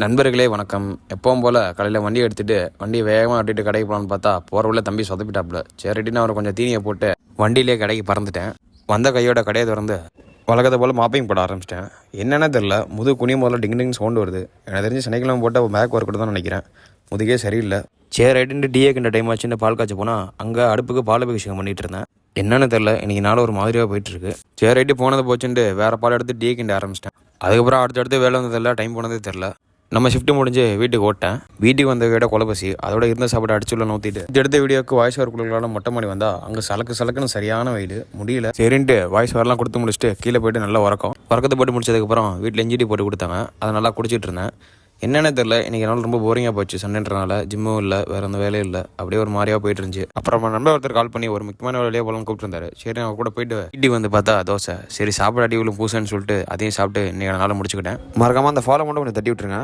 நண்பர்களே வணக்கம். எப்பவும் போல் காலையில் வண்டி எடுத்துகிட்டு வண்டி வேகமாக ஓட்டிட்டு கடைக்கு போகலான்னு பார்த்தா போகிற உள்ள தம்பி சொதப்பிட்டாப்புல. சரிட்டு நான் அவரை கொஞ்சம் தீனியை போட்டு வண்டியிலே கடைக்கு பறந்துட்டேன். வந்த கையோட கடையை திறந்து வழக்கத்தை போல் மாப்பிங் போட ஆரம்பிச்சிட்டேன். என்னென்ன தெரில, குனியும் முதல்ல டிங் டிங் சவுண்டு வருது. எனக்கு தெரிஞ்சு சனிக்கிழமை போட்டால் பேக் ஒர்க் தான் நினைக்கிறேன். முதுகே சரியில்லை. ரைட்டுன்ட்டு டீயே கிண்ட டைம் ஆச்சுன்னு பால் காய்ச்ச போனால் அங்கே அடுப்புக்கு பால் அபிஷேகம் பண்ணிகிட்டு இருந்தேன். என்னென்னு தெரில, இன்றைக்கி நாள் ஒரு மாதிரியாக போயிட்டுருக்கு. ரைட்டு போனது போச்சுட்டு வேறு பால் எடுத்து டீ கிண்ட ஆரம்பிச்சிட்டேன். அதுக்கப்புறம் அடுத்தடுத்து வேலை வந்ததில்ல, டைம் போனதே தெரில. நம்ம ஷிஃப்ட்டு முடிஞ்சு வீட்டுக்கு ஓட்டேன். வீட்டுக்கு வந்த விட கொலபசி அதோட இருந்த சாப்பாடு அடிச்சுள்ள நூற்றிட்டு எடுத்த வீடியோக்கு வாய்ஸ் ஓவர் கொடுக்கலான மொட்டை மாடி வந்தால் அங்கே சலக்குன்னு சரியான வெயில் முடியல. சரின்ட்டு வாய்ஸ் ஓவர்லாம் கொடுத்து முடிச்சுட்டு கீழே போய்ட்டு நல்லா உறக்கத்தை போட்டு முடிச்சதுக்கப்புறம் வீட்டில் இஞ்சிடி போட்டு கொடுத்தாங்க. அதை நல்லா குடிச்சிட்டு இருந்தேன். என்னென்ன தெரில, இன்றைக்கி நாள் ரொம்ப போரிங்காக போச்சு. சண்டைன்றனால ஜிம்மும் இல்லை, வேறு எந்த வேலையும் இல்லை. அப்படியே ஒரு மாதிரியாக போயிட்டு இருந்துச்சு. அப்புறம் நண்பர் ஒருத்தர் கால் பண்ணி ஒரு முக்கியமான வேலையை போலன்னு கூப்பிட்டுருந்தாரு. சரி அவங்க கூட போயிட்டு வீட்டுக்கு வந்து பார்த்தா தோசை. சரி சாப்பாடு அடி இவ்வளோ பூசன்னு சொல்லிட்டு அதையும் சாப்பிட்டு இன்றைக்கி நாள் முடிச்சுக்கிட்டேன். மறக்காமல் அந்த ஃபாலோ மட்டும் கொஞ்சம் தட்டி விட்டுருங்க.